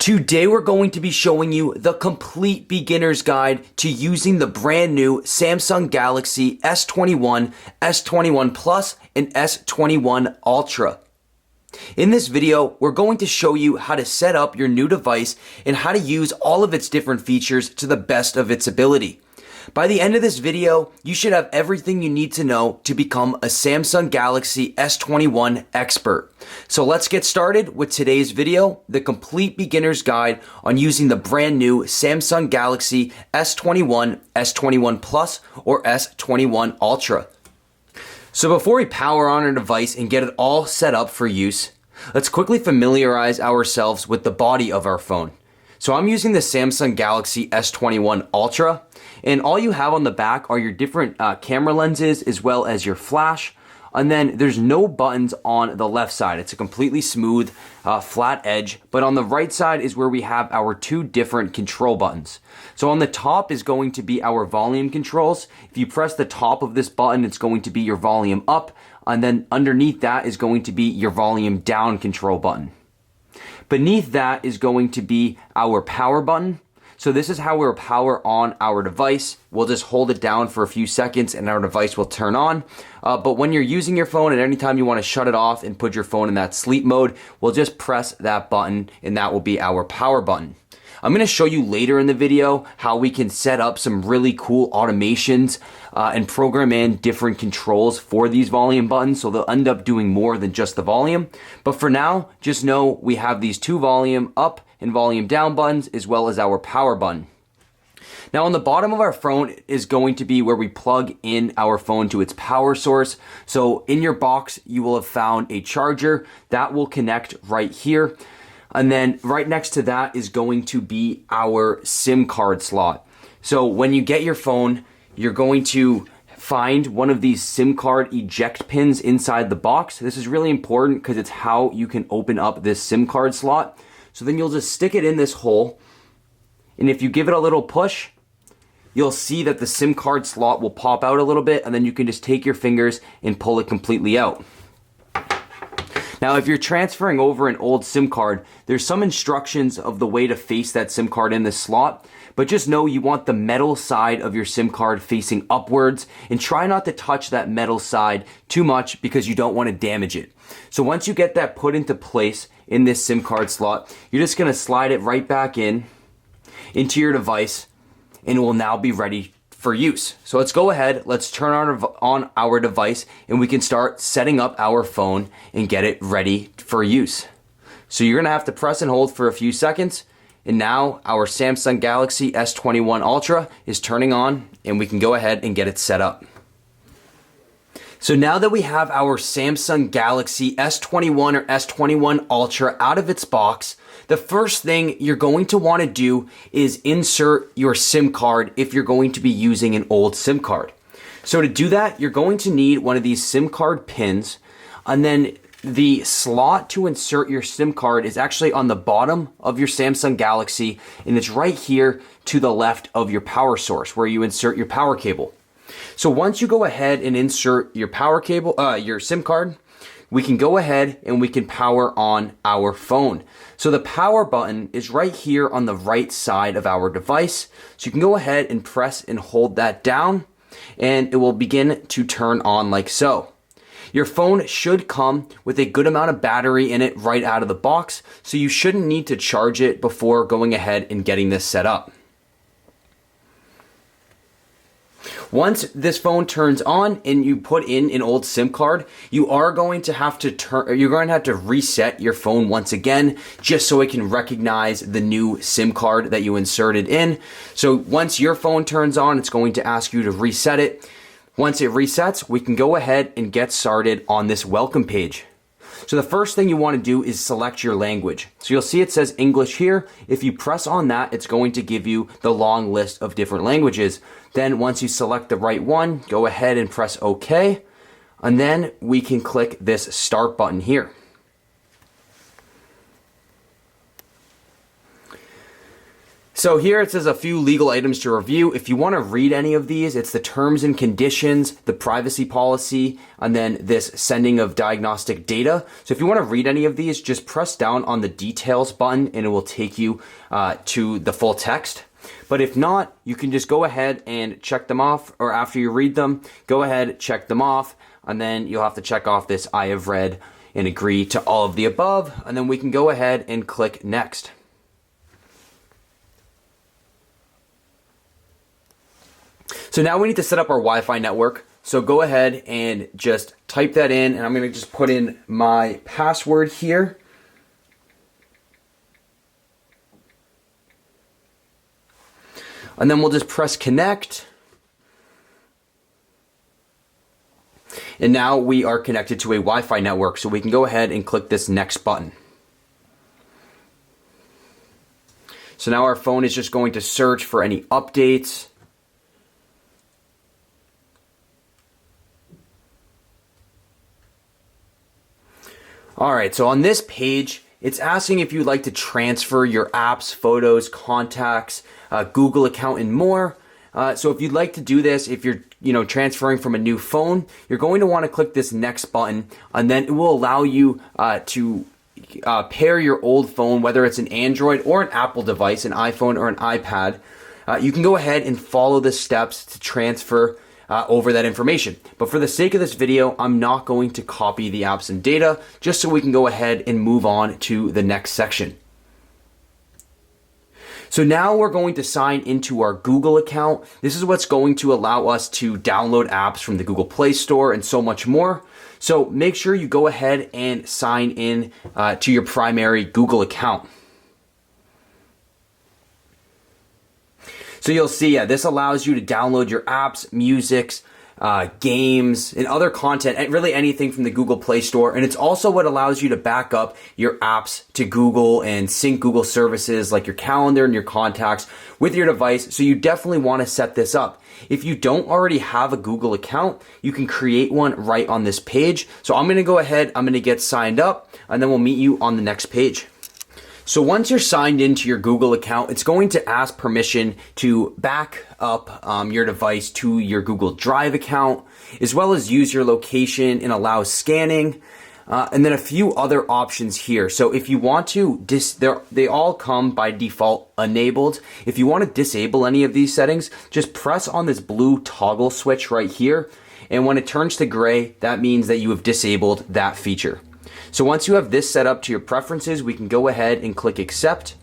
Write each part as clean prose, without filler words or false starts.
Today we're going to be showing you the complete beginner's guide to using the brand new Samsung Galaxy S21, S21 Plus, and S21 Ultra. In this video, we're going to show you how to set up your new device and how to use all of its different features to the best of its ability. By the end of this video, you should have everything you need to know to become a Samsung Galaxy S21 expert. So let's get started with today's video, the complete beginner's guide on using the brand new Samsung Galaxy S21, S21 Plus, or S21 Ultra. So before we power on our device and get it all set up for use, let's quickly familiarize ourselves with the body of our phone. So I'm using the Samsung Galaxy S21 Ultra, and all you have on the back are your different camera lenses as well as your flash. And then there's no buttons on the left side. It's a completely smooth, flat edge. But on the right side is where we have our two different control buttons. So on the top is going to be our volume controls. If you press the top of this button, it's going to be your volume up. And then underneath that is going to be your volume down control button. Beneath that is going to be our power button. So this is how we'll power on our device. We'll just hold it down for a few seconds and our device will turn on. But when you're using your phone and anytime you want to shut it off and put your phone in that sleep mode, we'll just press that button and that will be our power button. I'm going to show you later in the video how we can set up some really cool automations and program in different controls for these volume buttons, so they'll end up doing more than just the volume. But for now, just know we have these two volume up and volume down buttons as well as our power button. Now on the bottom of our phone is going to be where we plug in our phone to its power source. So in your box, you will have found a charger that will connect right here. And then right next to that is going to be our SIM card slot. So when you get your phone, you're going to find one of these SIM card eject pins inside the box. This is really important because it's how you can open up this SIM card slot. So then you'll just stick it in this hole. And if you give it a little push, you'll see that the SIM card slot will pop out a little bit, and then you can just take your fingers and pull it completely out. Now, if you're transferring over an old SIM card, there's some instructions of the way to face that SIM card in this slot, but just know you want the metal side of your SIM card facing upwards, and try not to touch that metal side too much because you don't want to damage it. So once you get that put into place in this SIM card slot, you're just going to slide it right back into your device, and it will now be ready for use. So let's go ahead, let's turn on our device and we can start setting up our phone and get it ready for use. So you're gonna have to press and hold for a few seconds, and now our Samsung Galaxy S21 Ultra is turning on and we can go ahead and get it set up. So now that we have our Samsung Galaxy S21 or S21 Ultra out of its box, the first thing you're going to want to do is insert your SIM card if you're going to be using an old SIM card. So to do that, you're going to need one of these SIM card pins, and then the slot to insert your SIM card is actually on the bottom of your Samsung Galaxy, and it's right here to the left of your power source where you insert your power cable. So once you go ahead and insert your power cable, your SIM card, we can go ahead and we can power on our phone. So the power button is right here on the right side of our device. So you can go ahead and press and hold that down, and it will begin to turn on like so. Your phone should come with a good amount of battery in it right out of the box, so you shouldn't need to charge it before going ahead and getting this set up. Once this phone turns on and you put in an old SIM card, you're going to have to reset your phone once again, just so it can recognize the new SIM card that you inserted in. So once your phone turns on, it's going to ask you to reset it. Once it resets, we can go ahead and get started on this welcome page. So the first thing you want to do is select your language. So you'll see it says English here. If you press on that, it's going to give you the long list of different languages. Then once you select the right one, go ahead and press OK. And then we can click this start button here. So here it says a few legal items to review. If you want to read any of these, it's the terms and conditions, the privacy policy, and then this sending of diagnostic data. So if you want to read any of these, just press down on the details button and it will take you to the full text. But if not, you can just go ahead and check them off, or after you read them, go ahead, check them off, and then you'll have to check off this I have read and agree to all of the above, and then we can go ahead and click next. So now we need to set up our Wi-Fi network. So go ahead and just type that in, and I'm going to just put in my password here. And then we'll just press connect. And now we are connected to a Wi-Fi network, so we can go ahead and click this next button. So now our phone is just going to search for any updates. All right, so on this page, it's asking if you'd like to transfer your apps, photos, contacts, Google account, and more. So if you'd like to do this, if you're transferring from a new phone, you're going to want to click this next button, and then it will allow you to pair your old phone, whether it's an Android or an Apple device, an iPhone or an iPad. You can go ahead and follow the steps to transfer over that information. But for the sake of this video, I'm not going to copy the apps and data, just so we can go ahead and move on to the next section. So now we're going to sign into our Google account. This is what's going to allow us to download apps from the Google Play Store and so much more. So make sure you go ahead and sign in to your primary Google account. So you'll see, this allows you to download your apps, musics, games, and other content, and really anything from the Google Play Store. And it's also what allows you to back up your apps to Google and sync Google services like your calendar and your contacts with your device. So you definitely want to set this up. If you don't already have a Google account, you can create one right on this page. So I'm going to go ahead, I'm going to get signed up, and then we'll meet you on the next page. So once you're signed into your Google account, it's going to ask permission to back up your device to your Google Drive account, as well as use your location and allow scanning, and then a few other options here. So if you want to, they all come by default enabled. If you want to disable any of these settings, just press on this blue toggle switch right here. And when it turns to gray, that means that you have disabled that feature. So once you have this set up to your preferences, we can go ahead and click accept.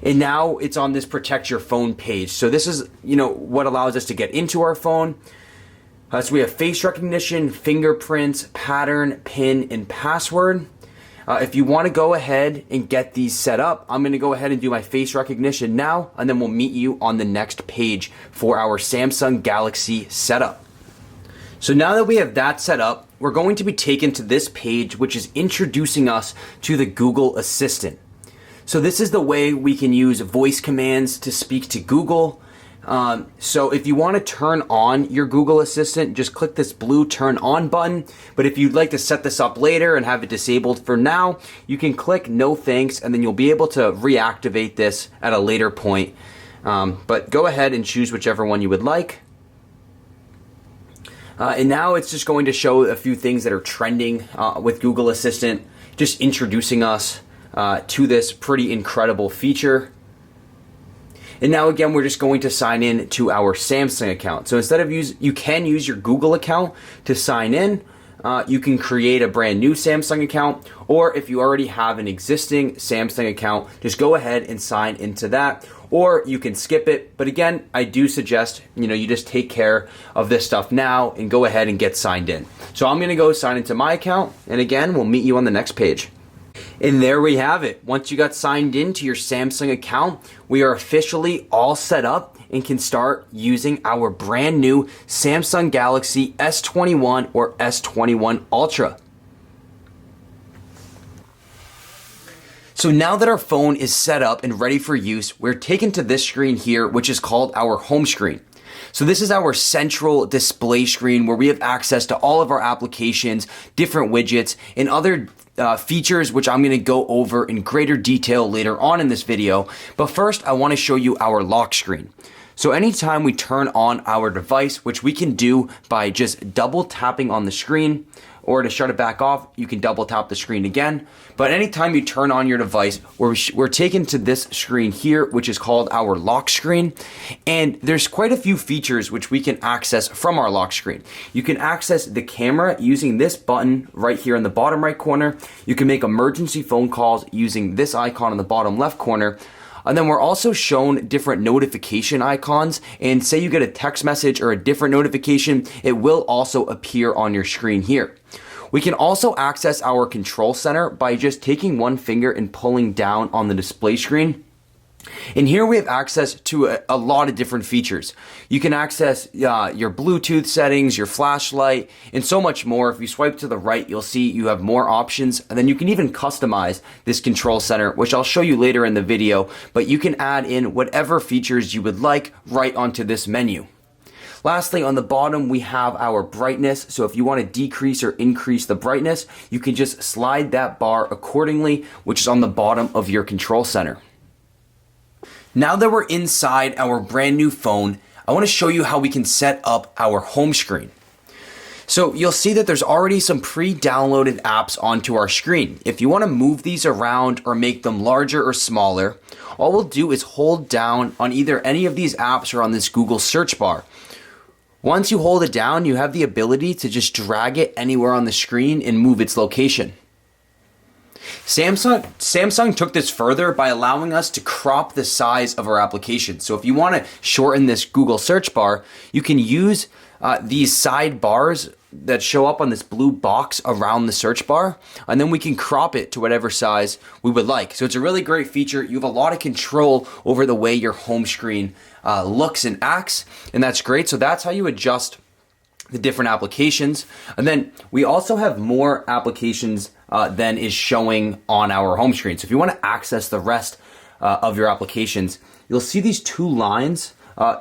And now it's on this protect your phone page. So this is, what allows us to get into our phone. So we have face recognition, fingerprints, pattern, PIN, and password. If you want to go ahead and get these set up, I'm going to go ahead and do my face recognition now, and then we'll meet you on the next page for our Samsung Galaxy setup. So now that we have that set up, we're going to be taken to this page, which is introducing us to the Google Assistant. So this is the way we can use voice commands to speak to Google. So if you want to turn on your Google Assistant, just click this blue turn on button. But if you'd like to set this up later and have it disabled for now, you can click no thanks, and then you'll be able to reactivate this at a later point. But go ahead and choose whichever one you would like. And now it's just going to show a few things that are trending with Google Assistant, just introducing us to this pretty incredible feature. And now again, we're just going to sign in to our Samsung account. So instead of you can use your Google account to sign in. You can create a brand new Samsung account, or if you already have an existing Samsung account, just go ahead and sign into that, or you can skip it. But again, I do suggest, you just take care of this stuff now and go ahead and get signed in. So I'm going to go sign into my account, and again, we'll meet you on the next page. And there we have it. Once you got signed into your Samsung account, we are officially all set up and can start using our brand new Samsung Galaxy S21 or S21 Ultra. So now that our phone is set up and ready for use, we're taken to this screen here, which is called our home screen. So this is our central display screen where we have access to all of our applications, different widgets, and other features which I'm going to go over in greater detail later on in this video. But first, I want to show you our lock screen. So anytime we turn on our device, which we can do by just double tapping on the screen, or to shut it back off, you can double tap the screen again. But anytime you turn on your device, we're taken to this screen here, which is called our lock screen. And there's quite a few features which we can access from our lock screen. You can access the camera using this button right here in the bottom right corner. You can make emergency phone calls using this icon in the bottom left corner. And then we're also shown different notification icons, and say you get a text message or a different notification, it will also appear on your screen here. We can also access our control center by just taking one finger and pulling down on the display screen. And here we have access to a lot of different features. You can access your Bluetooth settings, your flashlight, and so much more. If you swipe to the right, you'll see you have more options. And then you can even customize this control center, which I'll show you later in the video. But you can add in whatever features you would like right onto this menu. Lastly, on the bottom, we have our brightness. So if you want to decrease or increase the brightness, you can just slide that bar accordingly, which is on the bottom of your control center. Now that we're inside our brand new phone, I want to show you how we can set up our home screen. So you'll see that there's already some pre-downloaded apps onto our screen. If you want to move these around or make them larger or smaller, all we'll do is hold down on either any of these apps or on this Google search bar. Once you hold it down, you have the ability to just drag it anywhere on the screen and move its location. Samsung took this further by allowing us to crop the size of our application. So if you want to shorten this Google search bar, you can use these side bars that show up on this blue box around the search bar, and then we can crop it to whatever size we would like. So it's a really great feature. You have a lot of control over the way your home screen looks and acts, and that's great. So that's how you adjust the different applications. And then we also have more applications than is showing on our home screen. So if you want to access the rest of your applications, you'll see these two lines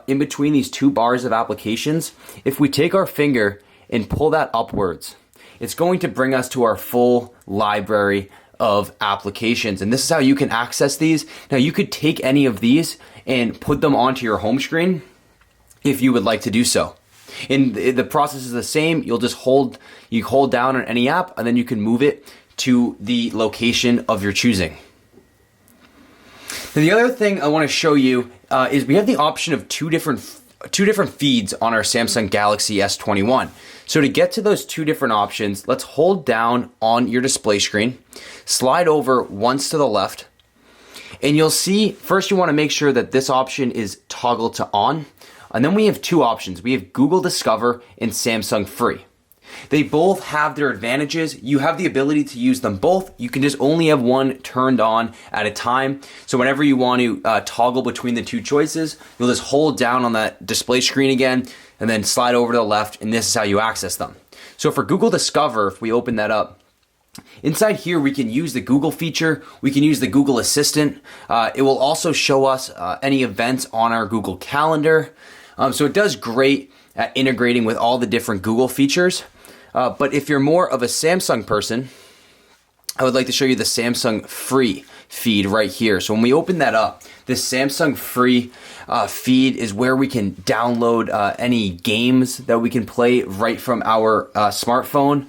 in between these two bars of applications. If we take our finger and pull that upwards, it's going to bring us to our full library of applications. And this is how you can access these. Now you could take any of these and put them onto your home screen if you would like to do so. And the process is the same. You'll just hold down on any app, and then you can move it to the location of your choosing. Now, the other thing I want to show you is we have the option of two different feeds on our Samsung Galaxy S21. So to get to those two different options, let's hold down on your display screen, slide over once to the left, and you'll see first you want to make sure that this option is toggled to on. And then we have two options. We have Google Discover and Samsung Free. They both have their advantages. You have the ability to use them both. You can just only have one turned on at a time. So whenever you want to toggle between the two choices, you'll just hold down on that display screen again and then slide over to the left, and this is how you access them. So for Google Discover, if we open that up, inside here we can use the Google feature, we can use the Google Assistant. It will also show us any events on our Google Calendar. So it does great at integrating with all the different Google features. But if you're more of a Samsung person, I would like to show you the Samsung Free feed right here. So when we open that up, this Samsung Free feed is where we can download any games that we can play right from our smartphone,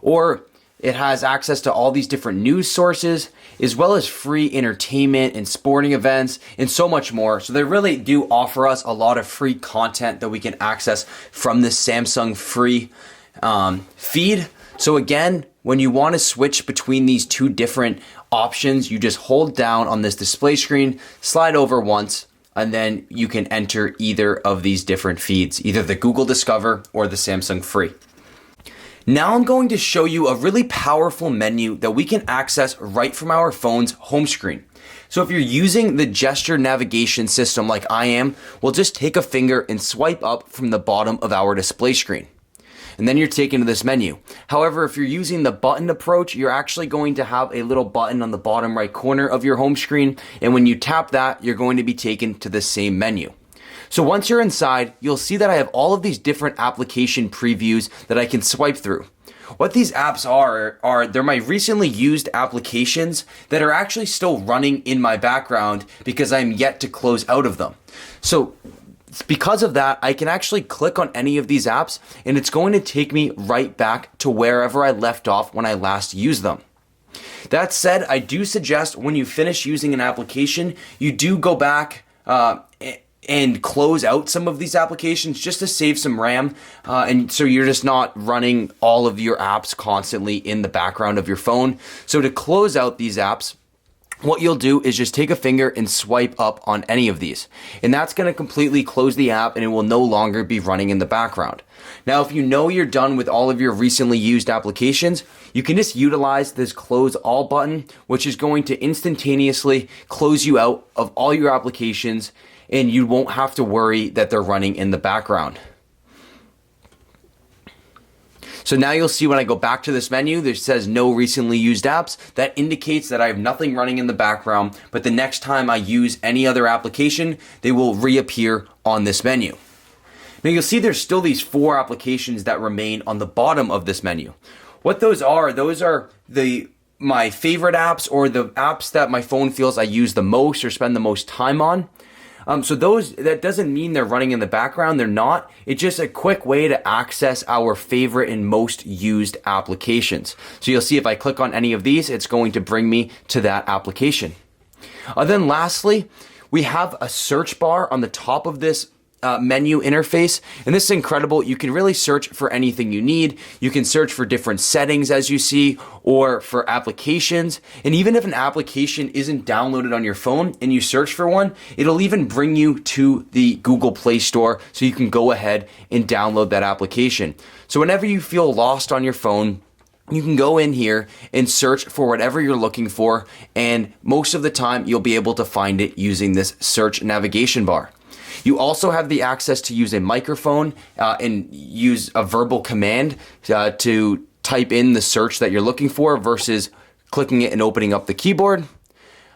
or it has access to all these different news sources, as well as free entertainment and sporting events and so much more. So they really do offer us a lot of free content that we can access from this Samsung Free feed. So again, when you want to switch between these two different options, you just hold down on this display screen, slide over once, and then you can enter either of these different feeds, either the Google Discover or the Samsung Free. Now I'm going to show you a really powerful menu that we can access right from our phone's home screen. So if you're using the gesture navigation system like I am, we'll just take a finger and swipe up from the bottom of our display screen. And then you're taken to this menu. However, if you're using the button approach, you're actually going to have a little button on the bottom right corner of your home screen. And when you tap that, you're going to be taken to the same menu. So once you're inside, you'll see that I have all of these different application previews that I can swipe through. What these apps are they're my recently used applications that are actually still running in my background because I'm yet to close out of them. So because of that, I can actually click on any of these apps and it's going to take me right back to wherever I left off when I last used them. That said, I do suggest when you finish using an application, you do go back and close out some of these applications just to save some RAM, and so you're just not running all of your apps constantly in the background of your phone. So to close out these apps, what you'll do is just take a finger and swipe up on any of these. And that's going to completely close the app and it will no longer be running in the background. Now, if you know you're done with all of your recently used applications, you can just utilize this close all button, which is going to instantaneously close you out of all your applications and you won't have to worry that they're running in the background. So now you'll see when I go back to this menu, there says no recently used apps. That indicates that I have nothing running in the background, but the next time I use any other application, they will reappear on this menu. Now you'll see there's still these 4 applications that remain on the bottom of this menu. What those are my favorite apps or the apps that my phone feels I use the most or spend the most time on. So that doesn't mean they're running in the background. They're not. It's just a quick way to access our favorite and most used applications. So you'll see if I click on any of these, it's going to bring me to that application. Then lastly, we have a search bar on the top of this menu interface, and this is incredible. You can really search for anything you need. You can search for different settings as you see, or for applications. And even if an application isn't downloaded on your phone and you search for one, it'll even bring you to the Google Play Store so you can go ahead and download that application. So whenever you feel lost on your phone, you can go in here and search for whatever you're looking for, and most of the time you'll be able to find it using this search navigation bar. You also have the access to use a microphone and use a verbal command to type in the search that you're looking for versus clicking it and opening up the keyboard.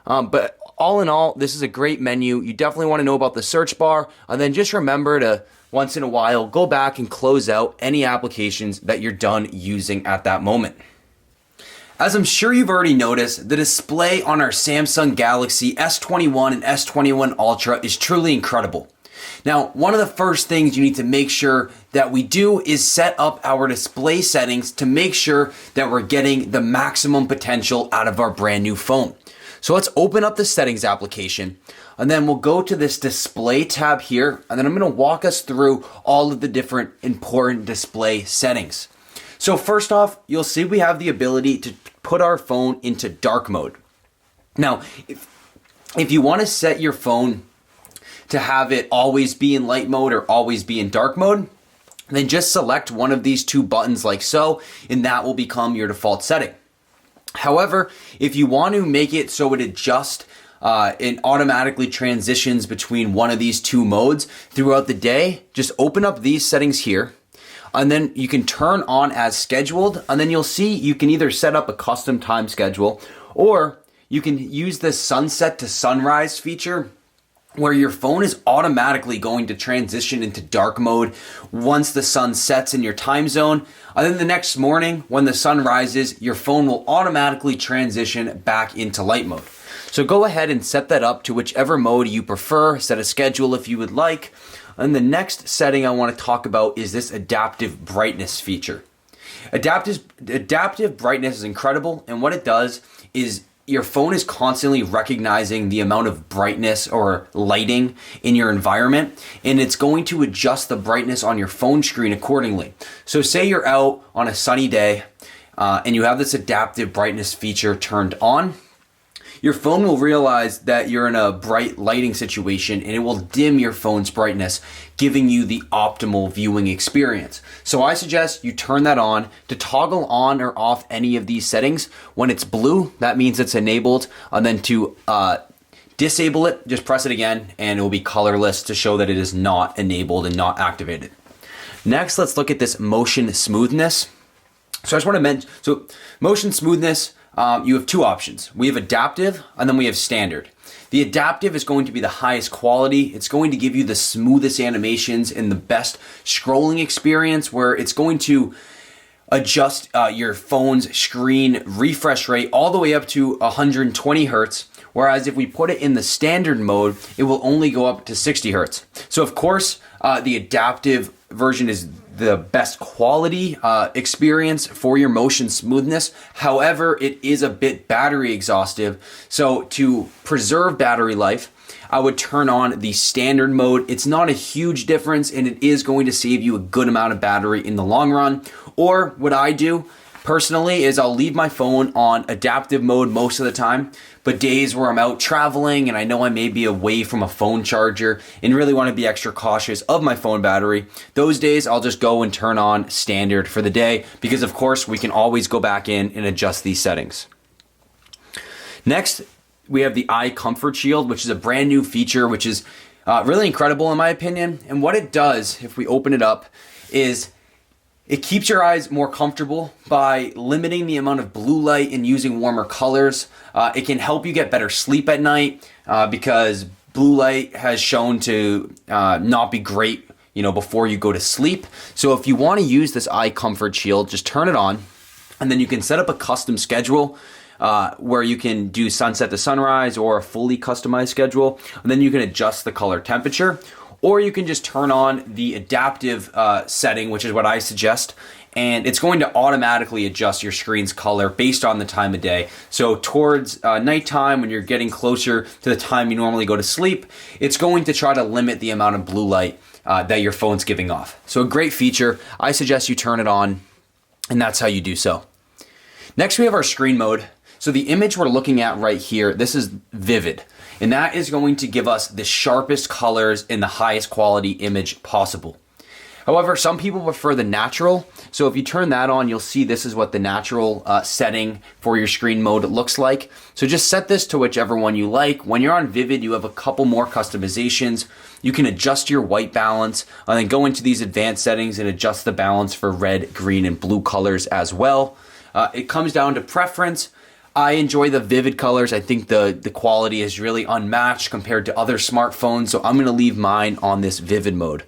But all in all, this is a great menu. You definitely want to know about the search bar, and then just remember to once in a while go back and close out any applications that you're done using at that moment. As I'm sure you've already noticed, the display on our Samsung Galaxy S21 and S21 Ultra is truly incredible. Now, one of the first things you need to make sure that we do is set up our display settings to make sure that we're getting the maximum potential out of our brand new phone. So let's open up the settings application, and then we'll go to this display tab here, and then I'm going to walk us through all of the different important display settings. So first off, you'll see we have the ability to put our phone into dark mode. Now, if you want to set your phone to have it always be in light mode or always be in dark mode, then just select one of these 2 buttons like so, and that will become your default setting. However, if you want to make it so it adjusts and automatically transitions between one of these 2 modes throughout the day, just open up these settings here. And then you can turn on as scheduled, and then you'll see you can either set up a custom time schedule, or you can use the sunset to sunrise feature where your phone is automatically going to transition into dark mode once the sun sets in your time zone. And then the next morning when the sun rises, your phone will automatically transition back into light mode. So go ahead and set that up to whichever mode you prefer, set a schedule if you would like. And the next setting I want to talk about is this adaptive brightness feature. Adaptive brightness is incredible, and what it does is your phone is constantly recognizing the amount of brightness or lighting in your environment, and it's going to adjust the brightness on your phone screen accordingly. So say you're out on a sunny day and you have this adaptive brightness feature turned on. Your phone will realize that you're in a bright lighting situation, and it will dim your phone's brightness, giving you the optimal viewing experience. So I suggest you turn that on. To toggle on or off any of these settings, when it's blue, that means it's enabled, and then to disable it, just press it again, and it will be colorless to show that it is not enabled and not activated. Next, let's look at this motion smoothness. So I just want to mention, motion smoothness, you have 2 options. We have adaptive, and then we have standard. The adaptive is going to be the highest quality. It's going to give you the smoothest animations and the best scrolling experience, where it's going to adjust your phone's screen refresh rate all the way up to 120 hertz. Whereas if we put it in the standard mode, it will only go up to 60 hertz. So of course, the adaptive version is the best quality experience for your motion smoothness. However, it is a bit battery exhaustive. So to preserve battery life, I would turn on the standard mode. It's not a huge difference, and it is going to save you a good amount of battery in the long run. Or what I do personally is I'll leave my phone on adaptive mode most of the time, but days where I'm out traveling and I know I may be away from a phone charger and really want to be extra cautious of my phone battery, those days I'll just go and turn on standard for the day, because of course we can always go back in and adjust these settings. Next, we have the Eye Comfort Shield, which is a brand new feature, which is really incredible in my opinion. And what it does, if we open it up, is it keeps your eyes more comfortable by limiting the amount of blue light and using warmer colors. It can help you get better sleep at night because blue light has shown to not be great, before you go to sleep. So if you want to use this Eye Comfort Shield, just turn it on, and then you can set up a custom schedule where you can do sunset to sunrise or a fully customized schedule, and then you can adjust the color temperature. Or you can just turn on the adaptive setting, which is what I suggest, and it's going to automatically adjust your screen's color based on the time of day. So towards nighttime, when you're getting closer to the time you normally go to sleep, it's going to try to limit the amount of blue light that your phone's giving off. So a great feature. I suggest you turn it on, and that's how you do so. Next, we have our screen mode. So the image we're looking at right here, this is vivid. And that is going to give us the sharpest colors in the highest quality image possible. However, some people prefer the natural. So if you turn that on, you'll see this is what the natural setting for your screen mode looks like. So just set this to whichever one you like. When you're on Vivid, you have a couple more customizations. You can adjust your white balance and then go into these advanced settings and adjust the balance for red, green, and blue colors as well. It comes down to preference. I enjoy the vivid colors. I think the quality is really unmatched compared to other smartphones, so I'm going to leave mine on this vivid mode.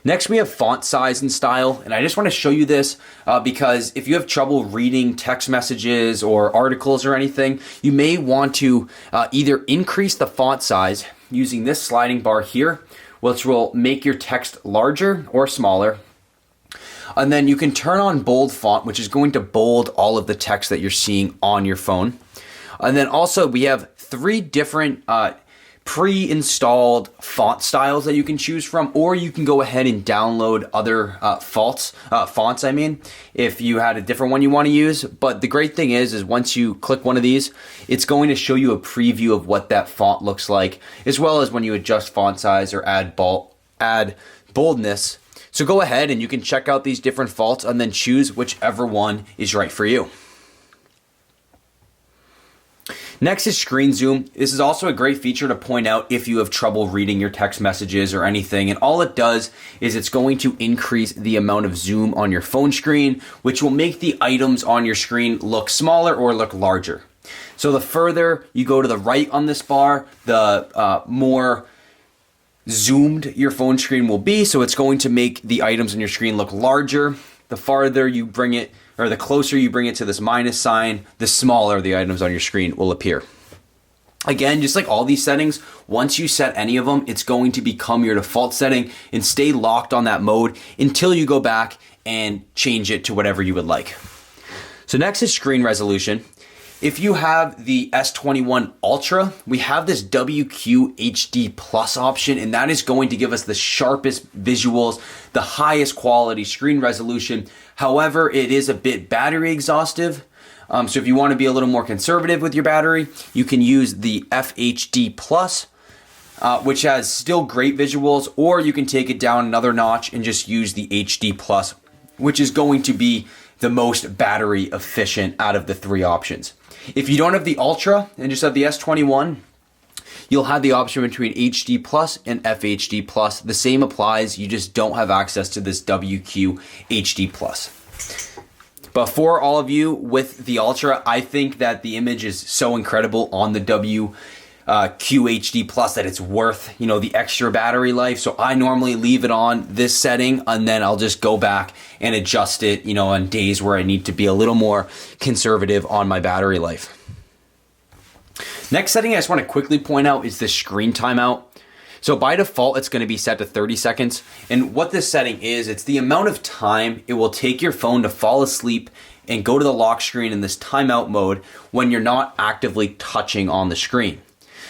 Next, we have font size and style, and I just want to show you this because if you have trouble reading text messages or articles or anything, you may want to either increase the font size using this sliding bar here, which will make your text larger or smaller. And then you can turn on bold font, which is going to bold all of the text that you're seeing on your phone. And then also we have 3 different pre-installed font styles that you can choose from, or you can go ahead and download other fonts, if you had a different one you want to use. But the great thing is once you click one of these, it's going to show you a preview of what that font looks like, as well as when you adjust font size or add boldness. So go ahead and you can check out these different fonts and then choose whichever one is right for you. Next is screen zoom. This is also a great feature to point out if you have trouble reading your text messages or anything. And all it does is it's going to increase the amount of zoom on your phone screen, which will make the items on your screen look smaller or look larger. So the further you go to the right on this bar, the more zoomed your phone screen will be, so it's going to make the items on your screen look larger. The farther you bring it, or the closer you bring it to this minus sign, the smaller the items on your screen will appear. Again, just like all these settings, once you set any of them, it's going to become your default setting and stay locked on that mode until you go back and change it to whatever you would like. So next is screen resolution. If you have the S21 Ultra, we have this WQHD Plus option, and that is going to give us the sharpest visuals, the highest quality screen resolution. However, it is a bit battery exhaustive. So if you want to be a little more conservative with your battery, you can use the FHD Plus, which has still great visuals, or you can take it down another notch and just use the HD Plus, which is going to be the most battery efficient out of the 3 options. If you don't have the Ultra and just have the S21, you'll have the option between HD Plus and FHD Plus. The same applies, you just don't have access to this WQHD Plus. But for all of you with the Ultra, I think that the image is so incredible on the QHD plus that it's worth, the extra battery life. So I normally leave it on this setting, and then I'll just go back and adjust it, on days where I need to be a little more conservative on my battery life. Next setting I just want to quickly point out is the screen timeout. So by default, it's going to be set to 30 seconds. And what this setting is, it's the amount of time it will take your phone to fall asleep and go to the lock screen in this timeout mode when you're not actively touching on the screen.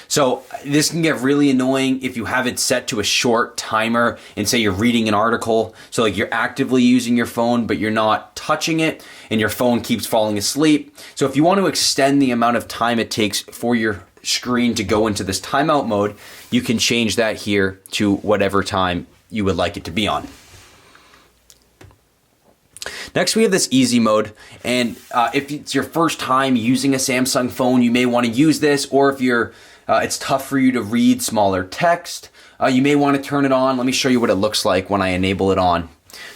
So this can get really annoying if you have it set to a short timer and say you're reading an article. So like you're actively using your phone, but you're not touching it and your phone keeps falling asleep. So if you want to extend the amount of time it takes for your screen to go into this timeout mode, you can change that here to whatever time you would like it to be on. Next, we have this easy mode, and if it's your first time using a Samsung phone, you may want to use this, or if it's tough for you to read smaller text, you may want to turn it on. Let me show you what it looks like when I enable it on.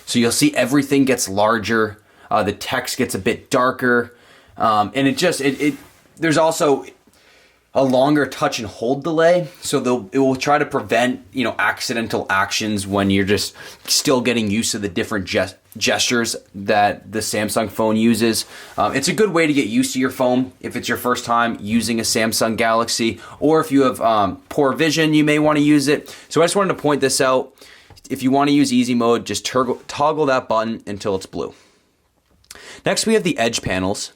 So you'll see everything gets larger, the text gets a bit darker, and there's also a longer touch and hold delay, so it will try to prevent accidental actions when you're just still getting used to the different gestures that the Samsung phone uses. It's a good way to get used to your phone if it's your first time using a Samsung Galaxy, or if you have poor vision, you may want to use it. So I just wanted to point this out. If you want to use easy mode, just toggle that button until it's blue. Next, we have the edge panels.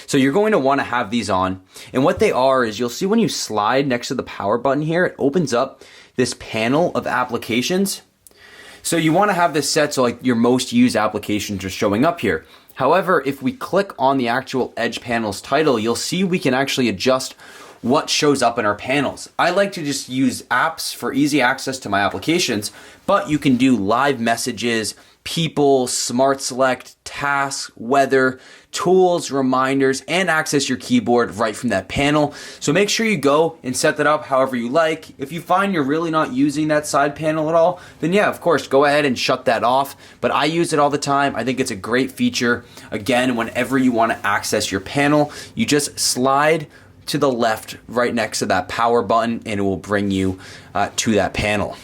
So you're going to want to have these on, and what they are is, you'll see when you slide next to the power button here, it opens up this panel of applications. So you want to have this set so like your most used applications are showing up here. However, if we click on the actual edge panels title, you'll see we can actually adjust what shows up in our panels. I like to just use apps for easy access to my applications, but you can do live messages, people, smart select, tasks, weather, tools, reminders, and access your keyboard right from that panel. So make sure you go and set that up however you like. If you find you're really not using that side panel at all, then yeah, of course, go ahead and shut that off. But I use it all the time. I think it's a great feature. Again, whenever you want to access your panel, you just slide to the left right next to that power button, and it will bring you to that panel.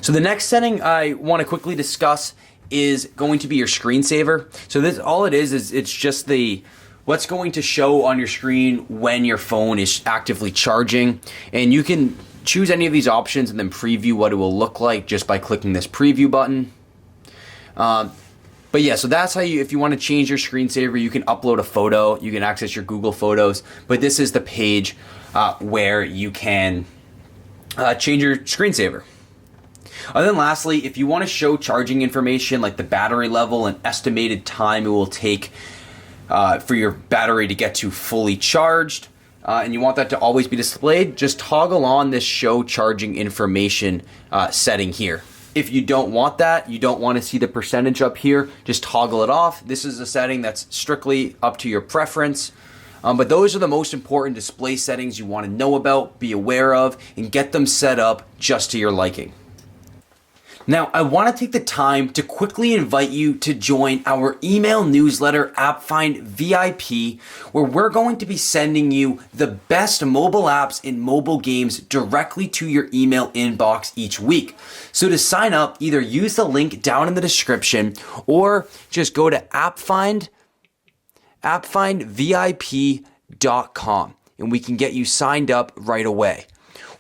So the next setting I want to quickly discuss is going to be your screensaver. So this, all it is it's just what's going to show on your screen when your phone is actively charging, and you can choose any of these options and then preview what it will look like just by clicking this preview button. But yeah, so that's how if you want to change your screensaver, you can upload a photo, you can access your Google Photos, but this is the page where you can change your screensaver. And then lastly, if you want to show charging information like the battery level and estimated time it will take for your battery to get to fully charged, and you want that to always be displayed, just toggle on this show charging information setting here. If you don't want that, you don't want to see the percentage up here, just toggle it off. This is a setting that's strictly up to your preference. But those are the most important display settings you want to know about, be aware of, and get them set up just to your liking. Now, I want to take the time to quickly invite you to join our email newsletter, AppFind VIP, where we're going to be sending you the best mobile apps and mobile games directly to your email inbox each week. So to sign up, either use the link down in the description or just go to appfindvip.com, and we can get you signed up right away.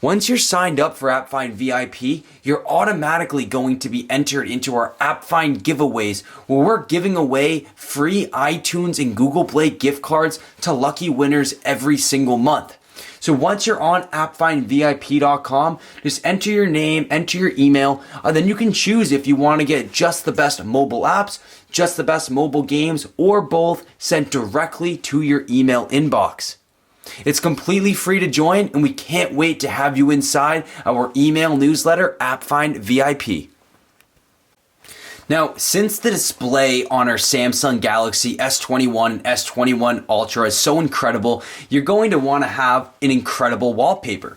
Once you're signed up for AppFind VIP, you're automatically going to be entered into our AppFind giveaways, where we're giving away free iTunes and Google Play gift cards to lucky winners every single month. So once you're on appfindvip.com, just enter your name, enter your email, and then you can choose if you want to get just the best mobile apps, just the best mobile games, or both sent directly to your email inbox. It's completely free to join, and we can't wait to have you inside our email newsletter, AppFind VIP. Now, since the display on our Samsung Galaxy S21 and S21 Ultra is so incredible, you're going to want to have an incredible wallpaper.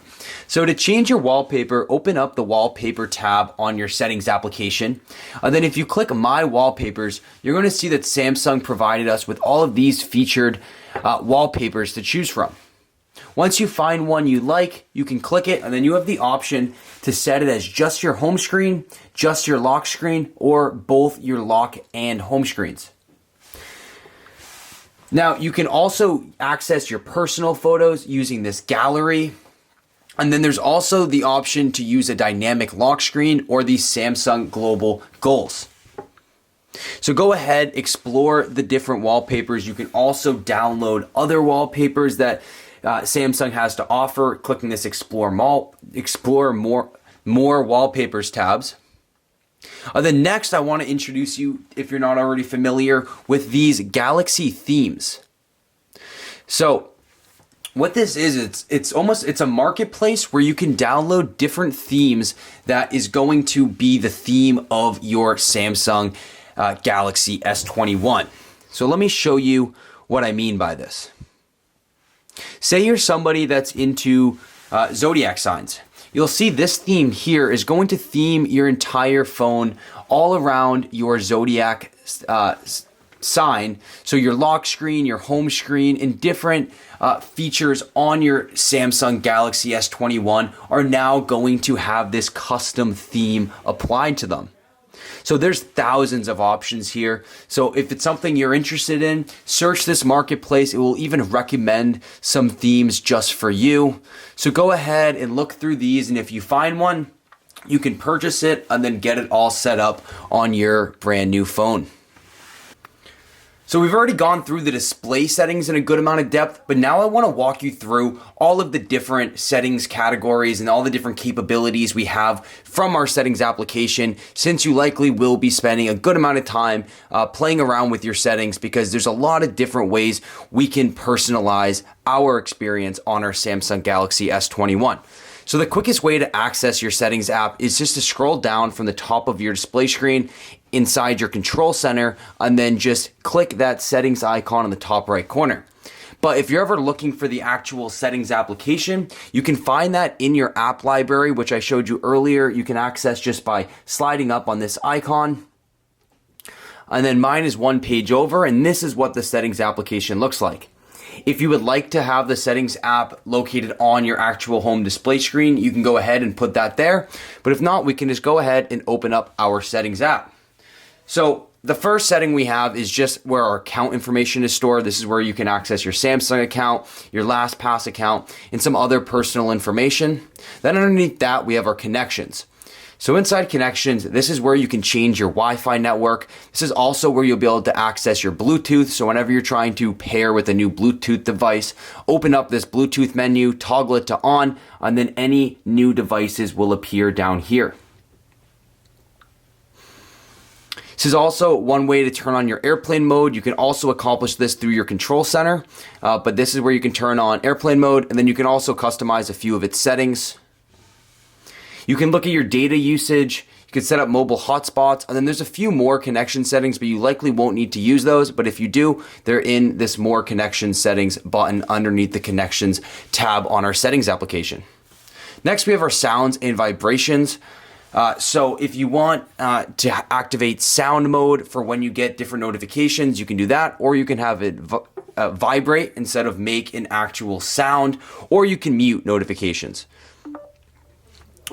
So to change your wallpaper, open up the wallpaper tab on your settings application. And then if you click my wallpapers, you're going to see that Samsung provided us with all of these featured wallpapers to choose from. Once you find one you like, you can click it, and then you have the option to set it as just your home screen, just your lock screen, or both your lock and home screens. Now, you can also access your personal photos using this gallery. And then there's also the option to use a dynamic lock screen or the Samsung Global Goals. So go ahead, explore the different wallpapers. You can also download other wallpapers that Samsung has to offer, clicking this explore more wallpapers tabs. Then next, I want to introduce you, if you're not already familiar, with these Galaxy themes. So what this is, it's a marketplace where you can download different themes that is going to be the theme of your Samsung Galaxy S21. So let me show you what I mean by this. Say you're somebody that's into zodiac signs. You'll see this theme here is going to theme your entire phone all around your zodiac sign. So your lock screen, your home screen, and different features on your Samsung Galaxy S21 are now going to have this custom theme applied to them. So there's thousands of options here. So if it's something you're interested in, search this marketplace. It will even recommend some themes just for you. So go ahead and look through these, and if you find one, you can purchase it and then get it all set up on your brand new phone. So we've already gone through the display settings in a good amount of depth, but now I want to walk you through all of the different settings categories and all the different capabilities we have from our settings application, since you likely will be spending a good amount of time playing around with your settings, because there's a lot of different ways we can personalize our experience on our Samsung Galaxy S21. So the quickest way to access your settings app is just to scroll down from the top of your display screen inside your control center, and then just click that settings icon in the top right corner. But if you're ever looking for the actual settings application, you can find that in your app library, which I showed you earlier. You can access just by sliding up on this icon. And then mine is one page over, and this is what the settings application looks like. If you would like to have the settings app located on your actual home display screen, you can go ahead and put that there. But if not, we can just go ahead and open up our settings app. So the first setting we have is just where our account information is stored. This is where you can access your Samsung account, your LastPass account, and some other personal information. Then underneath that, we have our connections. So inside connections, this is where you can change your Wi-Fi network. This is also where you'll be able to access your Bluetooth. So whenever you're trying to pair with a new Bluetooth device, open up this Bluetooth menu, toggle it to on, and then any new devices will appear down here. This is also one way to turn on your airplane mode. You can also accomplish this through your control center, but this is where you can turn on airplane mode, and then you can also customize a few of its settings. You can look at your data usage. You can set up mobile hotspots, and then there's a few more connection settings, but you likely won't need to use those. But if you do, they're in this more connection settings button underneath the connections tab on our settings application. Next, we have our sounds and vibrations. So if you want to activate sound mode for when you get different notifications, you can do that, or you can have it vibrate instead of make an actual sound, or you can mute notifications.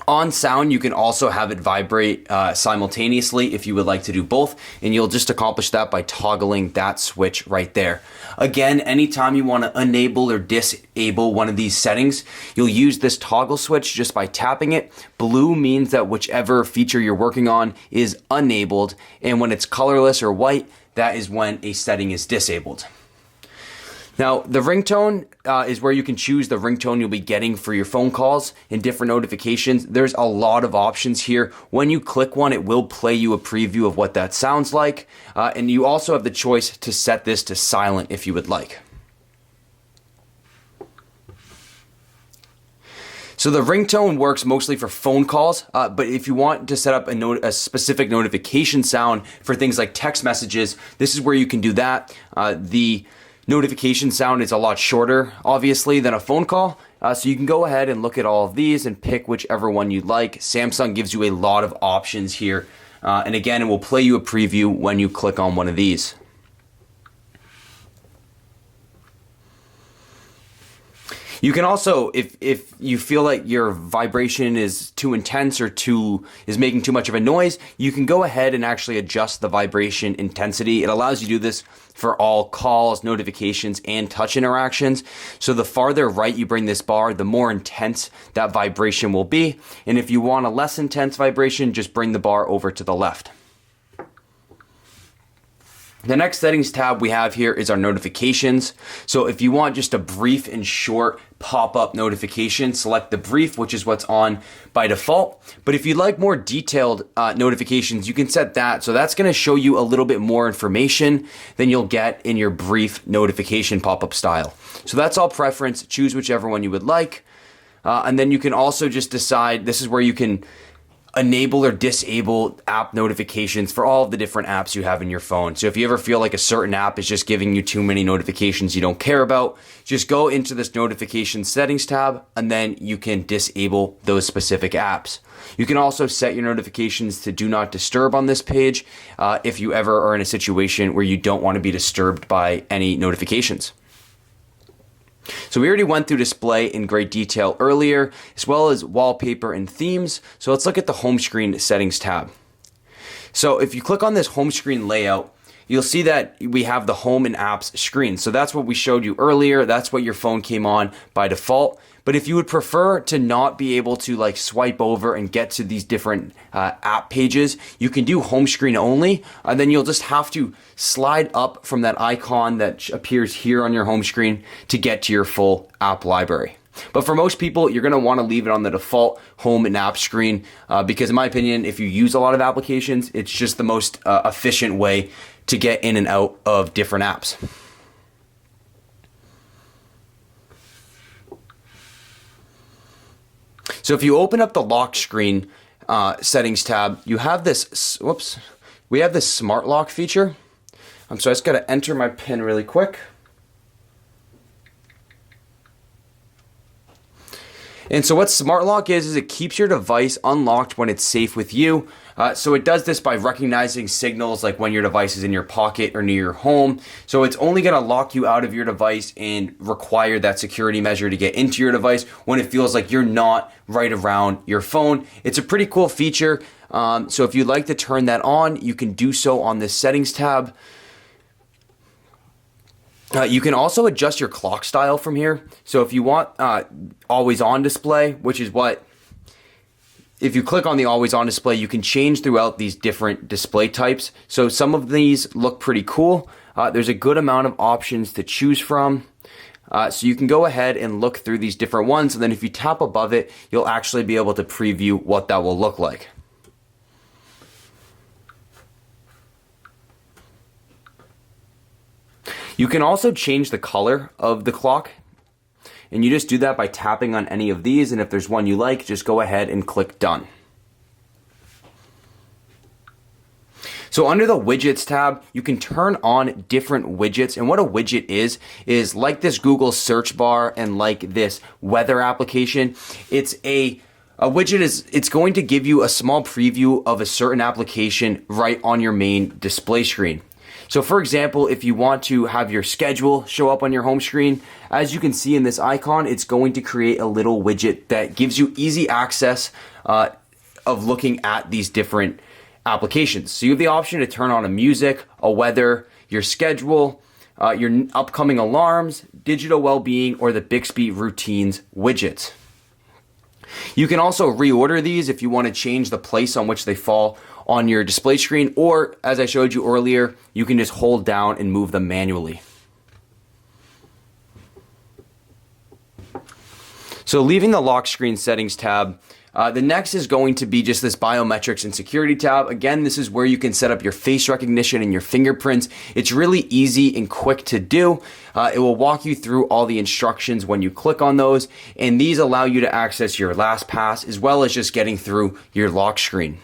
On sound, you can also have it vibrate simultaneously if you would like to do both, and you'll just accomplish that by toggling that switch right there. Again, anytime you want to enable or disable one of these settings, you'll use this toggle switch just by tapping it. Blue means that whichever feature you're working on is enabled, and when it's colorless or white, that is when a setting is disabled. Now, the ringtone is where you can choose the ringtone you'll be getting for your phone calls and different notifications. There's a lot of options here. When you click one, it will play you a preview of what that sounds like. And you also have the choice to set this to silent if you would like. So the ringtone works mostly for phone calls, but if you want to set up a specific notification sound for things like text messages, this is where you can do that. The notification sound is a lot shorter, obviously, than a phone call, So you can go ahead and look at all of these and pick whichever one you like. Samsung gives you a lot of options here. And again, it will play you a preview when you click on one of these. You can also, if you feel like your vibration is too intense or is making too much of a noise, you can go ahead and actually adjust the vibration intensity. It allows you to do this for all calls, notifications, and touch interactions. So the farther right you bring this bar, the more intense that vibration will be. And if you want a less intense vibration, just bring the bar over to the left. The next settings tab we have here is our notifications. So if you want just a brief and short pop-up notification, select the brief, which is what's on by default. But if you'd like more detailed notifications, you can set that. So that's gonna show you a little bit more information than you'll get in your brief notification pop-up style. So that's all preference, choose whichever one you would like. And then you can also just decide, this is where you can enable or disable app notifications for all of the different apps you have in your phone. So if you ever feel like a certain app is just giving you too many notifications you don't care about, just go into this notification settings tab and then you can disable those specific apps. You can also set your notifications to do not disturb on this page if you ever are in a situation where you don't want to be disturbed by any notifications. So we already went through display in great detail earlier, as well as wallpaper and themes. So let's look at the home screen settings tab. So if you click on this home screen layout, you'll see that we have the home and apps screen. So that's what we showed you earlier. That's what your phone came on by default. But if you would prefer to not be able to like swipe over and get to these different app pages, you can do home screen only, and then you'll just have to slide up from that icon that appears here on your home screen to get to your full app library. But for most people, you're going to want to leave it on the default home and app screen because in my opinion, if you use a lot of applications, it's just the most efficient way to get in and out of different apps. So if you open up the lock screen settings tab, you have this, we have this smart lock feature. So I just got to enter my PIN really quick. And so what smart lock is it keeps your device unlocked when it's safe with you. So it does this by recognizing signals like when your device is in your pocket or near your home. So it's only going to lock you out of your device and require that security measure to get into your device when it feels like you're not right around your phone. It's a pretty cool feature. So if you'd like to turn that on, you can do so on this settings tab. You can also adjust your clock style from here. So if you want always on display, which is what, if you click on the always on display, you can change throughout these different display types. So some of these look pretty cool. There's a good amount of options to choose from. So you can go ahead and look through these different ones. And then if you tap above it, you'll actually be able to preview what that will look like. You can also change the color of the clock, and you just do that by tapping on any of these, and if there's one you like, just go ahead and click done. So under the widgets tab, you can turn on different widgets, and what a widget is like this Google search bar and like this weather application. It's a widget it's going to give you a small preview of a certain application right on your main display screen. So for example, if you want to have your schedule show up on your home screen, as you can see in this icon, it's going to create a little widget that gives you easy access of looking at these different applications. So you have the option to turn on a music, a weather, your schedule, your upcoming alarms, digital well-being, or the Bixby routines widgets. You can also reorder these if you want to change the place on which they fall on your display screen, or as I showed you earlier, you can just hold down and move them manually. So leaving the lock screen settings tab, the next is going to be just this biometrics and security tab. Again, this is where you can set up your face recognition and your fingerprints. It's really easy and quick to do. It will walk you through all the instructions when you click on those, and these allow you to access your LastPass as well as just getting through your lock screen.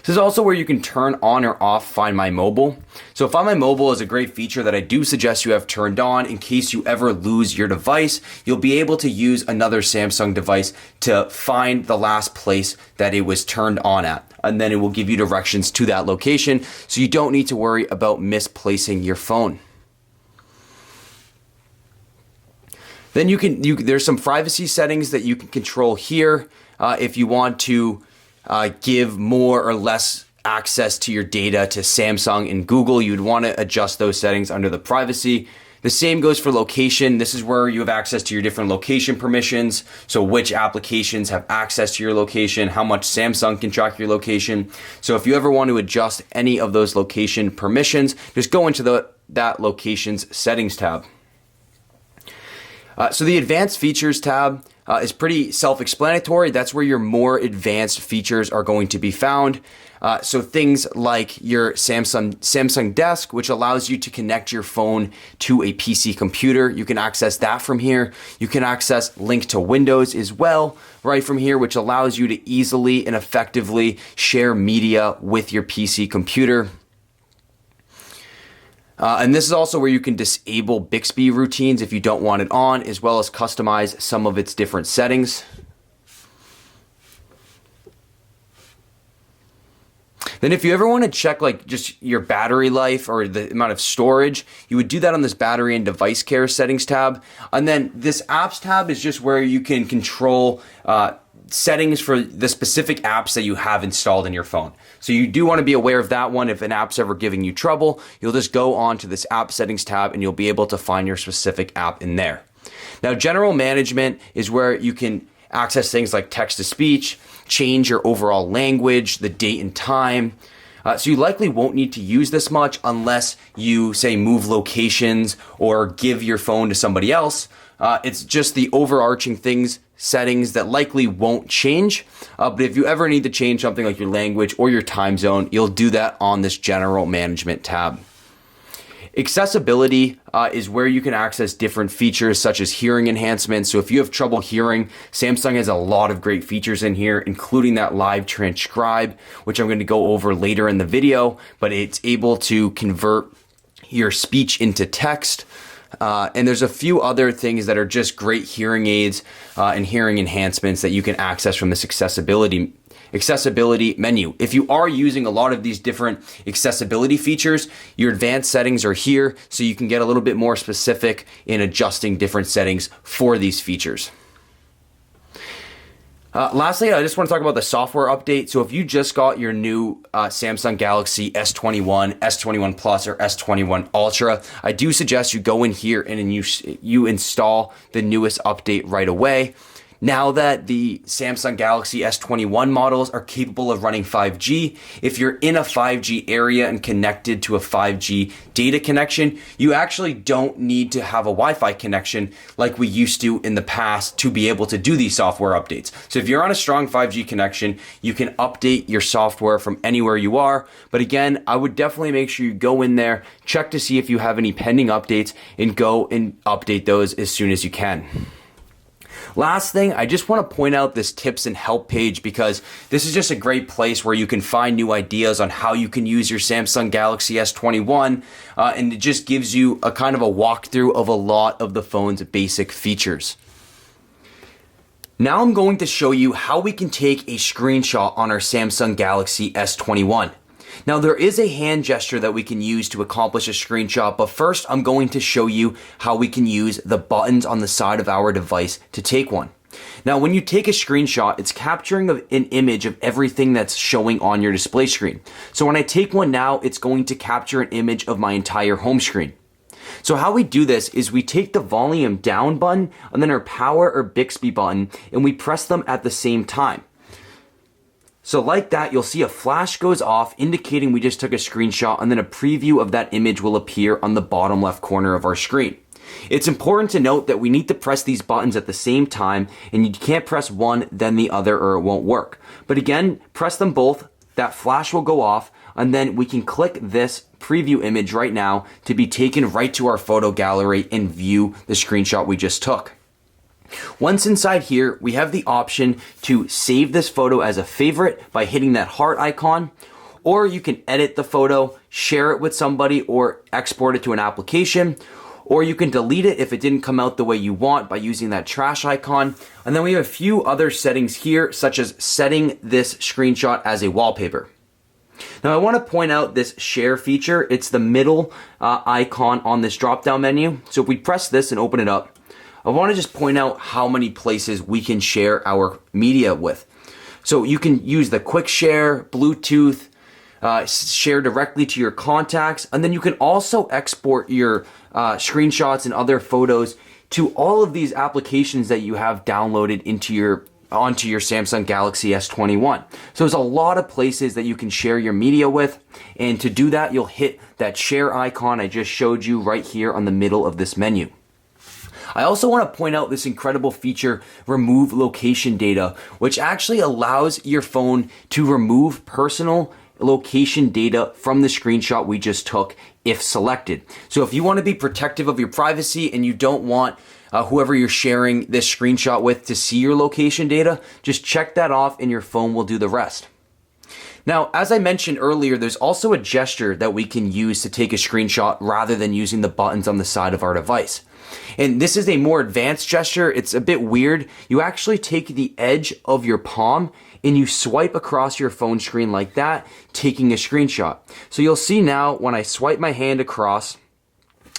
This is also where you can turn on or off Find My Mobile. So Find My Mobile is a great feature that I do suggest you have turned on in case you ever lose your device. You'll be able to use another Samsung device to find the last place that it was turned on at. And then it will give you directions to that location, so you don't need to worry about misplacing your phone. Then there's some privacy settings that you can control here if you want to give more or less access to your data to Samsung and Google. You'd want to adjust those settings under the privacy. The same goes for location. This is where you have access to your different location permissions. So which applications have access to your location, how much Samsung can track your location. So if you ever want to adjust any of those location permissions, just go into that location's settings tab. So the advanced features tab is pretty self-explanatory. That's where your more advanced features are going to be found. So things like your Samsung Desk, which allows you to connect your phone to a PC computer. You can access that from here. You can access link to Windows as well, right from here, which allows you to easily and effectively share media with your PC computer. And this is also where you can disable Bixby routines if you don't want it on, as well as customize some of its different settings. Then if you ever want to check like just your battery life or the amount of storage, you would do that on this battery and device care settings tab. And then this apps tab is just where you can control settings for the specific apps that you have installed in your phone. So you do want to be aware of that one. If an app's ever giving you trouble, you'll just go on to this app settings tab and you'll be able to find your specific app in there. Now, general management is where you can access things like text to speech, change your overall language, the date and time. So you likely won't need to use this much unless you say move locations or give your phone to somebody else. It's just the overarching settings that likely won't change. But if you ever need to change something like your language or your time zone, you'll do that on this general management tab. Accessibility is where you can access different features such as hearing enhancements. So if you have trouble hearing, Samsung has a lot of great features in here, including that live transcribe, which I'm going to go over later in the video, but it's able to convert your speech into text. And there's a few other things that are just great hearing aids and hearing enhancements that you can access from this accessibility menu. If you are using a lot of these different accessibility features, your advanced settings are here, so you can get a little bit more specific in adjusting different settings for these features. Lastly, I just want to talk about the software update. So if you just got your new Samsung Galaxy S21, S21 Plus, or S21 Ultra, I do suggest you go in here and you install the newest update right away. Now that the Samsung Galaxy S21 models are capable of running 5G, if you're in a 5G area and connected to a 5G data connection, you actually don't need to have a Wi-Fi connection like we used to in the past to be able to do these software updates. So if you're on a strong 5G connection, you can update your software from anywhere you are. But again, I would definitely make sure you go in there, check to see if you have any pending updates, and go and update those as soon as you can. Last thing, I just want to point out this tips and help page because this is just a great place where you can find new ideas on how you can use your Samsung Galaxy S21, and it just gives you a kind of a walkthrough of a lot of the phone's basic features. Now I'm going to show you how we can take a screenshot on our Samsung Galaxy S21. Now there is a hand gesture that we can use to accomplish a screenshot, but first I'm going to show you how we can use the buttons on the side of our device to take one. Now when you take a screenshot, it's capturing an image of everything that's showing on your display screen. So when I take one now, it's going to capture an image of my entire home screen. So how we do this is we take the volume down button and then our power or Bixby button and we press them at the same time. So like that, you'll see a flash goes off indicating we just took a screenshot, and then a preview of that image will appear on the bottom left corner of our screen. It's important to note that we need to press these buttons at the same time, and you can't press one then the other or it won't work. But again, press them both, that flash will go off, and then we can click this preview image right now to be taken right to our photo gallery and view the screenshot we just took. Once inside here, we have the option to save this photo as a favorite by hitting that heart icon, or you can edit the photo, share it with somebody, or export it to an application, or you can delete it if it didn't come out the way you want by using that trash icon. And then we have a few other settings here, such as setting this screenshot as a wallpaper. Now I want to point out this share feature. It's the middle icon on this drop-down menu. So if we press this and open it up, I want to just point out how many places we can share our media with. So you can use the quick share, Bluetooth, share directly to your contacts, and then you can also export your screenshots and other photos to all of these applications that you have downloaded onto your Samsung Galaxy S21. So there's a lot of places that you can share your media with, and to do that, you'll hit that share icon I just showed you right here on the middle of this menu. I also want to point out this incredible feature, remove location data, which actually allows your phone to remove personal location data from the screenshot we just took if selected. So if you want to be protective of your privacy and you don't want whoever you're sharing this screenshot with to see your location data, just check that off and your phone will do the rest. Now, as I mentioned earlier, there's also a gesture that we can use to take a screenshot rather than using the buttons on the side of our device. And this is a more advanced gesture. It's a bit weird. You actually take the edge of your palm and you swipe across your phone screen like that, taking a screenshot. So you'll see now when I swipe my hand across,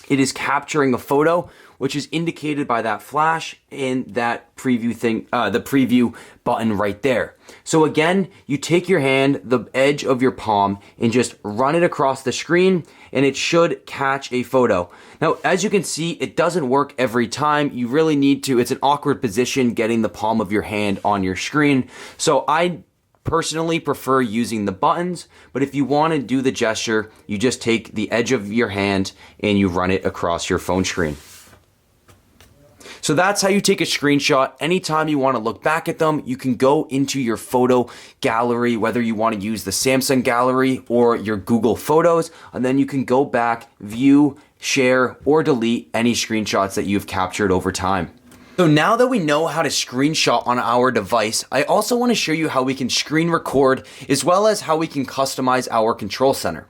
it is capturing a photo, which is indicated by that flash and that preview thing, the preview button right there. So again, you take your hand, the edge of your palm, and just run it across the screen, and it should catch a photo. Now, as you can see, it doesn't work every time. You really need to, it's an awkward position getting the palm of your hand on your screen. So I personally prefer using the buttons, but if you want to do the gesture, you just take the edge of your hand and you run it across your phone screen. So that's how you take a screenshot. Anytime you want to look back at them, you can go into your photo gallery, whether you want to use the Samsung gallery or your Google Photos, and then you can go back, view, share, or delete any screenshots that you've captured over time. So now that we know how to screenshot on our device, I also want to show you how we can screen record as well as how we can customize our control center.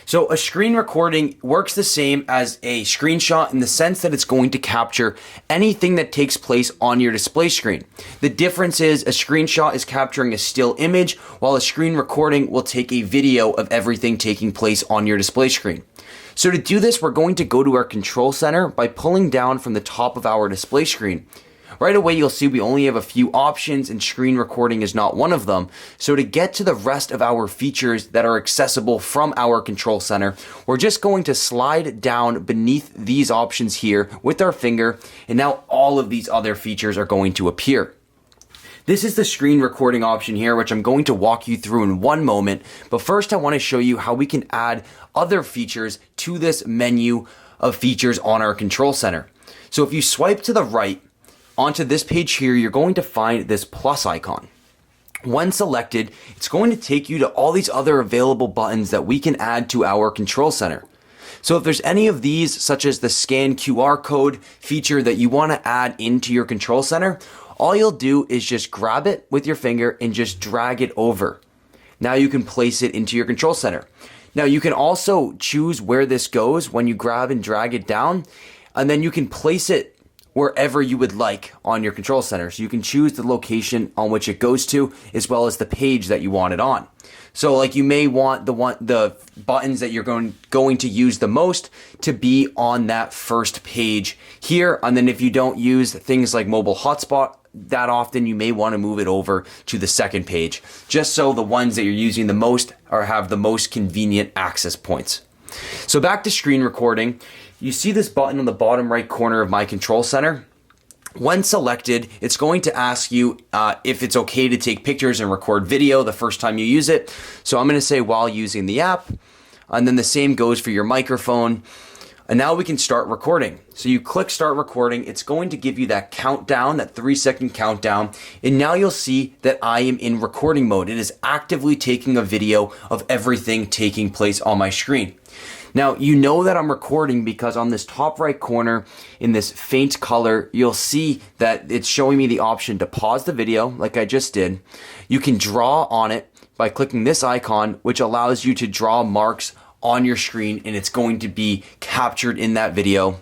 So a screen recording works the same as a screenshot in the sense that it's going to capture anything that takes place on your display screen. The difference is a screenshot is capturing a still image, while a screen recording will take a video of everything taking place on your display screen. So to do this, we're going to go to our control center by pulling down from the top of our display screen. Right away, you'll see we only have a few options and screen recording is not one of them. So to get to the rest of our features that are accessible from our control center, we're just going to slide down beneath these options here with our finger, and now all of these other features are going to appear. This is the screen recording option here, which I'm going to walk you through in one moment. But first, I want to show you how we can add other features to this menu of features on our control center. So if you swipe to the right, onto this page here, you're going to find this plus icon. When selected, it's going to take you to all these other available buttons that we can add to our control center. So if there's any of these, such as the scan QR code feature that you want to add into your control center, all you'll do is just grab it with your finger and just drag it over. Now you can place it into your control center. Now you can also choose where this goes when you grab and drag it down, and then you can place it wherever you would like on your control center. So you can choose the location on which it goes to, as well as the page that you want it on. So like you may want the buttons that you're going to use the most to be on that first page here. And then if you don't use things like mobile hotspot that often, you may want to move it over to the second page, just so the ones that you're using the most have the most convenient access points. So back to screen recording. You see this button on the bottom right corner of my control center. When selected, it's going to ask you if it's okay to take pictures and record video the first time you use it. So I'm going to say while using the app, and then the same goes for your microphone. And now we can start recording. So you click start recording. It's going to give you that countdown, that 3-second countdown. And now you'll see that I am in recording mode. It is actively taking a video of everything taking place on my screen. Now, you know that I'm recording because on this top right corner in this faint color, you'll see that it's showing me the option to pause the video like I just did. You can draw on it by clicking this icon, which allows you to draw marks on your screen, and it's going to be captured in that video.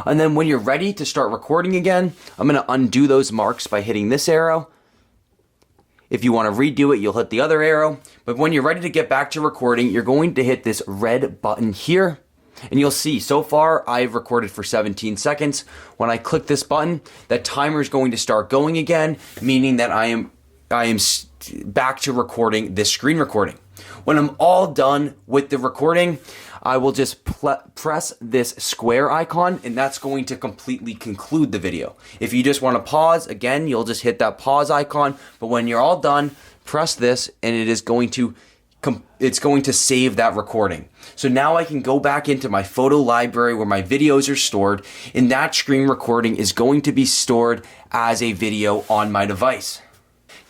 And then when you're ready to start recording again, I'm going to undo those marks by hitting this arrow. If you want to redo it, you'll hit the other arrow. But when you're ready to get back to recording, you're going to hit this red button here. And you'll see, so far, I've recorded for 17 seconds. When I click this button, that timer is going to start going again, meaning that I am back to recording this screen recording. When I'm all done with the recording, I will just press this square icon, and that's going to completely conclude the video. If you just want to pause, again, you'll just hit that pause icon. But when you're all done, press this, and it's going to save that recording. So now I can go back into my photo library where my videos are stored, and that screen recording is going to be stored as a video on my device.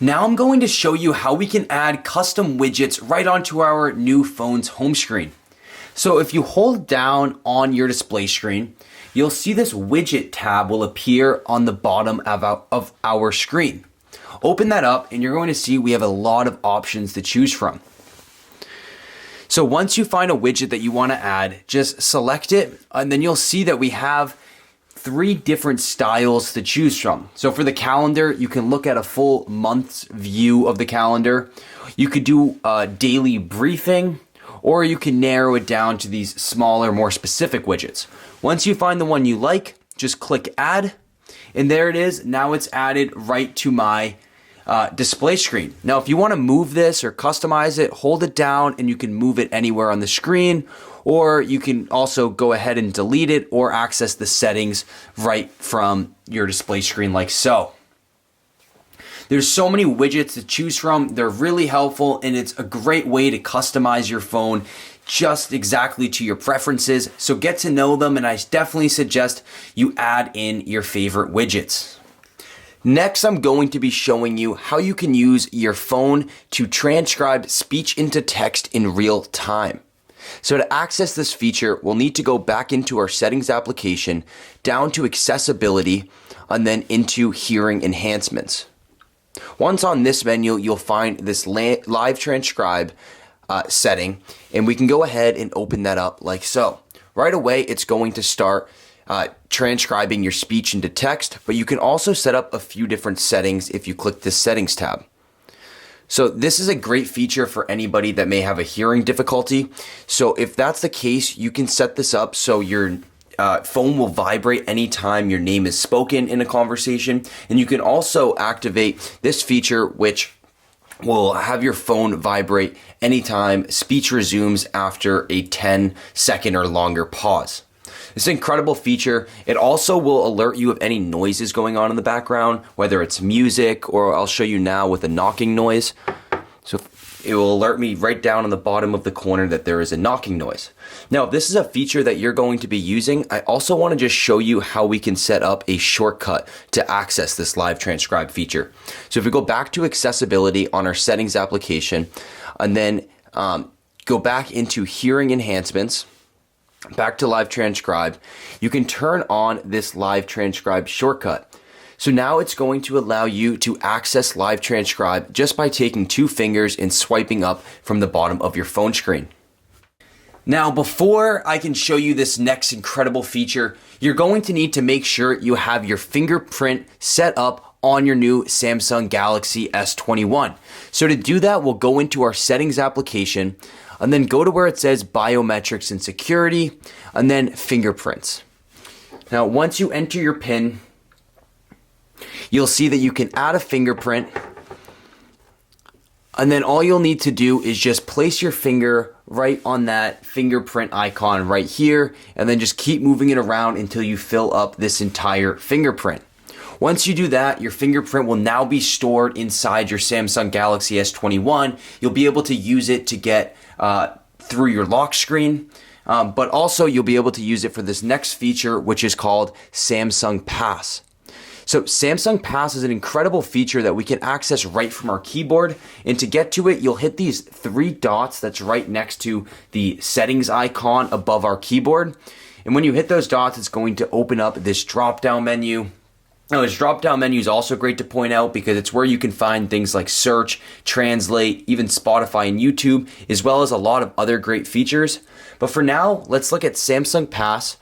Now I'm going to show you how we can add custom widgets right onto our new phone's home screen. So if you hold down on your display screen, you'll see this widget tab will appear on the bottom of our screen. Open that up and you're going to see we have a lot of options to choose from. So once you find a widget that you want to add, just select it, and then you'll see that we have 3 different styles to choose from. So for the calendar, you can look at a full month's view of the calendar. You could do a daily briefing, or you can narrow it down to these smaller, more specific widgets. Once you find the one you like, just click add, and there it is. Now it's added right to my display screen. Now, if you want to move this or customize it, hold it down and you can move it anywhere on the screen, or you can also go ahead and delete it or access the settings right from your display screen like so. There's so many widgets to choose from. They're really helpful, and it's a great way to customize your phone just exactly to your preferences. So get to know them, and I definitely suggest you add in your favorite widgets. Next, I'm going to be showing you how you can use your phone to transcribe speech into text in real time. So to access this feature, we'll need to go back into our settings application, down to accessibility, and then into hearing enhancements. Once on this menu, you'll find this live transcribe setting, and we can go ahead and open that up like so. Right away, it's going to start transcribing your speech into text, but you can also set up a few different settings if you click this settings tab. So this is a great feature for anybody that may have a hearing difficulty. So if that's the case, you can set this up so your phone will vibrate anytime your name is spoken in a conversation. And you can also activate this feature, which will have your phone vibrate anytime speech resumes after a 10-second or longer pause. It's an incredible feature. It also will alert you of any noises going on in the background, whether it's music, or I'll show you now with a knocking noise. So it will alert me right down on the bottom of the corner that there is a knocking noise. Now, if this is a feature that you're going to be using, I also want to just show you how we can set up a shortcut to access this live transcribe feature. So if we go back to accessibility on our settings application, and then go back into hearing enhancements, back to live transcribe, you can turn on this live transcribe shortcut. So now it's going to allow you to access live transcribe just by taking 2 fingers and swiping up from the bottom of your phone screen. Now, before I can show you this next incredible feature, you're going to need to make sure you have your fingerprint set up on your new Samsung Galaxy S21. So to do that, we'll go into our settings application and then go to where it says biometrics and security, and then fingerprints. Now, once you enter your PIN, you'll see that you can add a fingerprint, and then all you'll need to do is just place your finger right on that fingerprint icon right here, and then just keep moving it around until you fill up this entire fingerprint. Once you do that, your fingerprint will now be stored inside your Samsung Galaxy S21. You'll be able to use it to get through your lock screen, but also you'll be able to use it for this next feature, which is called Samsung Pass. So Samsung Pass is an incredible feature that we can access right from our keyboard. And to get to it, you'll hit these 3 dots that's right next to the settings icon above our keyboard. And when you hit those dots, it's going to open up this drop-down menu. Now, this drop-down menu is also great to point out because it's where you can find things like search, translate, even Spotify and YouTube, as well as a lot of other great features. But for now, let's look at Samsung Pass.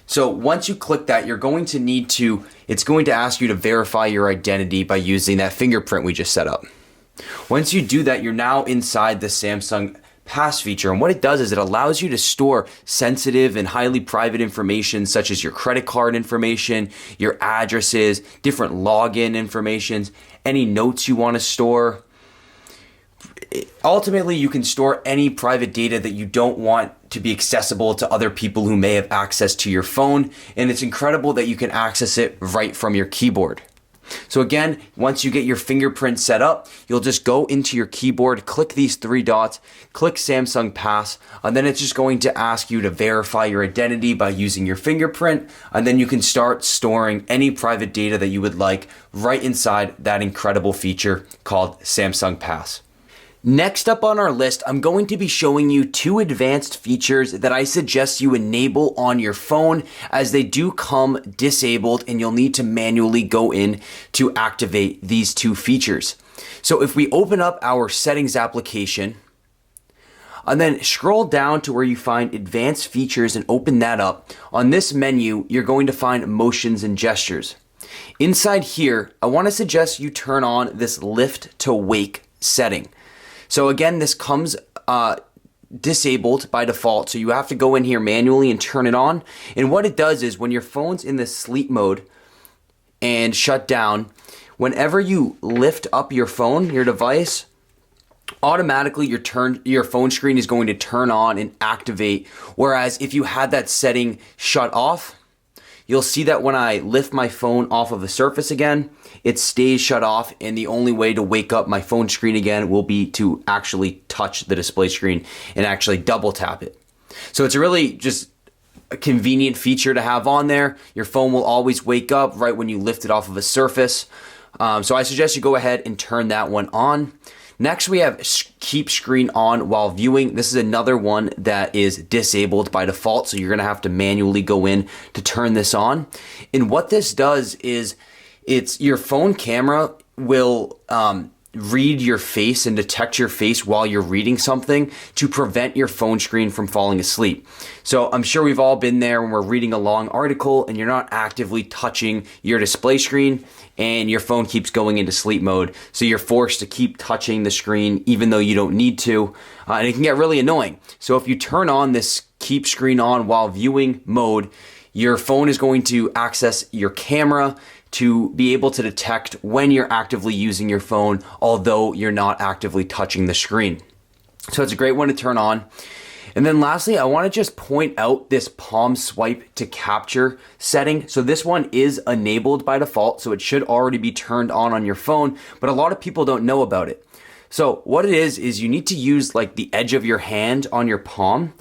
So once you click that, you're going to need to, it's going to ask you to verify your identity by using that fingerprint we just set up. Once you do that, you're now inside the Samsung Pass feature. And what it does is it allows you to store sensitive and highly private information such as your credit card information, your addresses, different login informations, any notes you want to store. Ultimately, you can store any private data that you don't want to be accessible to other people who may have access to your phone. And it's incredible that you can access it right from your keyboard. So again, once you get your fingerprint set up, you'll just go into your keyboard, click these three dots, click Samsung Pass, and then it's just going to ask you to verify your identity by using your fingerprint, and then you can start storing any private data that you would like right inside that incredible feature called Samsung Pass. Next up on our list, I'm going to be showing you two advanced features that I suggest you enable on your phone, as they do come disabled and you'll need to manually go in to activate these two features. So if we open up our settings application and then scroll down to where you find advanced features and open that up, on this menu, you're going to find motions and gestures. Inside here, I want to suggest you turn on this lift to wake setting. So again, this comes disabled by default, so you have to go in here manually and turn it on. And what it does is when your phone's in the sleep mode and shut down, whenever you lift up your phone, your device, automatically your phone screen is going to turn on and activate. Whereas if you had that setting shut off, you'll see that when I lift my phone off of the surface again, it stays shut off, and the only way to wake up my phone screen again will be to actually touch the display screen and actually double tap it. So it's really just a convenient feature to have on there. Your phone will always wake up right when you lift it off of a surface. So I suggest you go ahead and turn that one on. Next, we have keep screen on while viewing. This is another one that is disabled by default, so you're gonna have to manually go in to turn this on. And what this does is your phone camera will read your face and detect your face while you're reading something to prevent your phone screen from falling asleep. So I'm sure we've all been there when we're reading a long article and you're not actively touching your display screen and your phone keeps going into sleep mode. So you're forced to keep touching the screen even though you don't need to. And it can get really annoying. So if you turn on this keep screen on while viewing mode, your phone is going to access your camera to be able to detect when you're actively using your phone, although you're not actively touching the screen. So it's a great one to turn on. And then lastly, I want to just point out this palm swipe to capture setting. So this one is enabled by default, so it should already be turned on your phone, but a lot of people don't know about it. So what it is you need to use like the edge of your hand on your palm,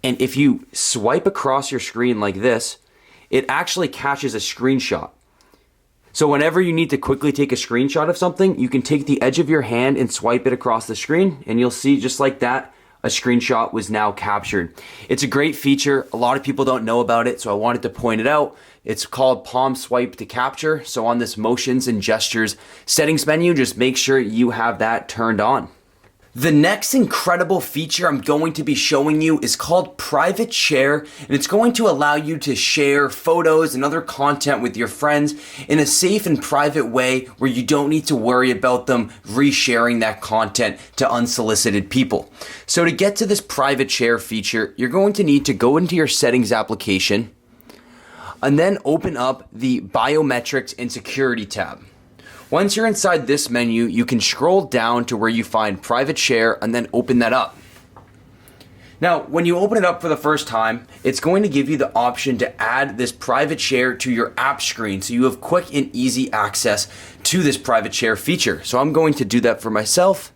and if you swipe across your screen like this, it actually catches a screenshot. So whenever you need to quickly take a screenshot of something, you can take the edge of your hand and swipe it across the screen, and you'll see just like that, a screenshot was now captured. It's a great feature. A lot of people don't know about it, so I wanted to point it out. It's called palm swipe to capture. So on this motions and gestures settings menu, just make sure you have that turned on. The next incredible feature I'm going to be showing you is called Private Share, and it's going to allow you to share photos and other content with your friends in a safe and private way where you don't need to worry about them resharing that content to unsolicited people. So to get to this Private Share feature, you're going to need to go into your settings application and then open up the Biometrics and Security tab. Once you're inside this menu, you can scroll down to where you find Private Share and then open that up. Now, when you open it up for the first time, it's going to give you the option to add this Private Share to your app screen, so you have quick and easy access to this Private Share feature. So I'm going to do that for myself.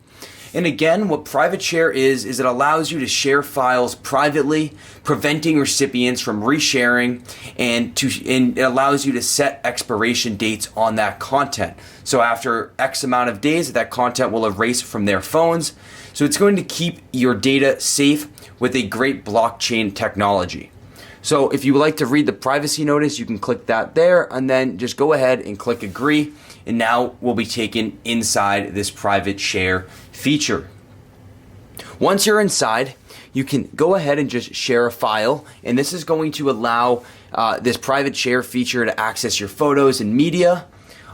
And again, what Private Share is it allows you to share files privately, preventing recipients from resharing, and it allows you to set expiration dates on that content. So after X amount of days, that content will erase from their phones. So it's going to keep your data safe with a great blockchain technology. So if you would like to read the privacy notice, you can click that there and then just go ahead and click agree. And now we'll be taken inside this private share feature. Once you're inside, you can go ahead and just share a file, and this is going to allow this private share feature to access your photos and media.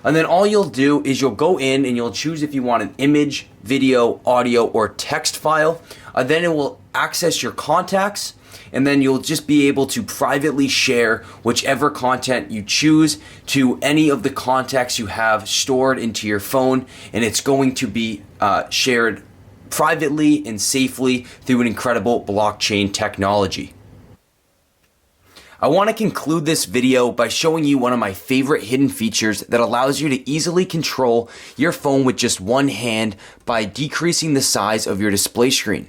And then all you'll do is you'll go in and you'll choose if you want an image, video, audio, or text file. Then it will access your contacts, and then you'll just be able to privately share whichever content you choose to any of the contacts you have stored into your phone, and it's going to be shared privately and safely through an incredible blockchain technology. I want to conclude this video by showing you one of my favorite hidden features that allows you to easily control your phone with just one hand by decreasing the size of your display screen.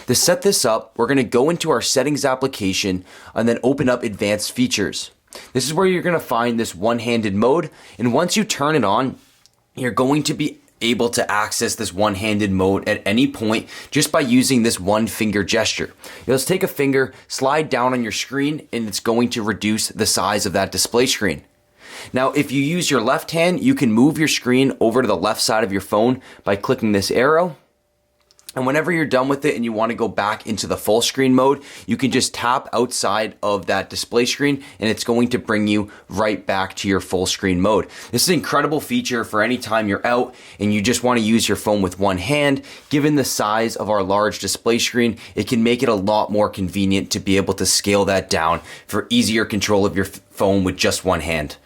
To set this up, we're going to go into our settings application and then open up advanced features. This is where you're going to find this one-handed mode, and once you turn it on, you're going to be able to access this one-handed mode at any point just by using this one finger gesture. You'll just take a finger, slide down on your screen, and it's going to reduce the size of that display screen. Now, if you use your left hand, you can move your screen over to the left side of your phone by clicking this arrow. And whenever you're done with it and you want to go back into the full screen mode, you can just tap outside of that display screen and it's going to bring you right back to your full screen mode. This is an incredible feature for any time you're out and you just want to use your phone with one hand. Given the size of our large display screen, it can make it a lot more convenient to be able to scale that down for easier control of your phone with just one hand.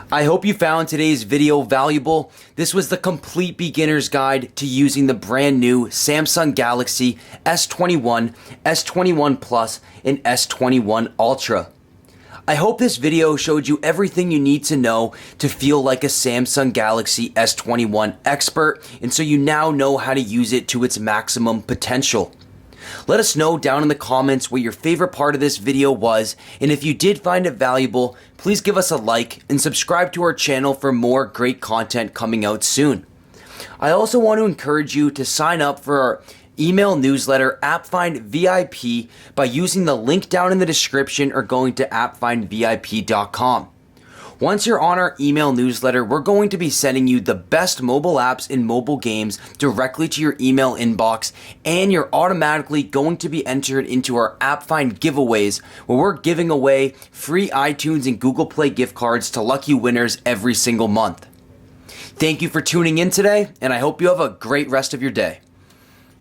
I hope you found today's video valuable. This was the complete beginner's guide to using the brand new Samsung Galaxy S21, S21 Plus, and S21 Ultra. I hope this video showed you everything you need to know to feel like a Samsung Galaxy S21 expert, and so you now know how to use it to its maximum potential. Let us know down in the comments what your favorite part of this video was, and if you did find it valuable, please give us a like and subscribe to our channel for more great content coming out soon. I also want to encourage you to sign up for our email newsletter, AppFind VIP, by using the link down in the description or going to appfindvip.com. Once you're on our email newsletter, we're going to be sending you the best mobile apps and mobile games directly to your email inbox, and you're automatically going to be entered into our AppFind giveaways, where we're giving away free iTunes and Google Play gift cards to lucky winners every single month. Thank you for tuning in today, and I hope you have a great rest of your day.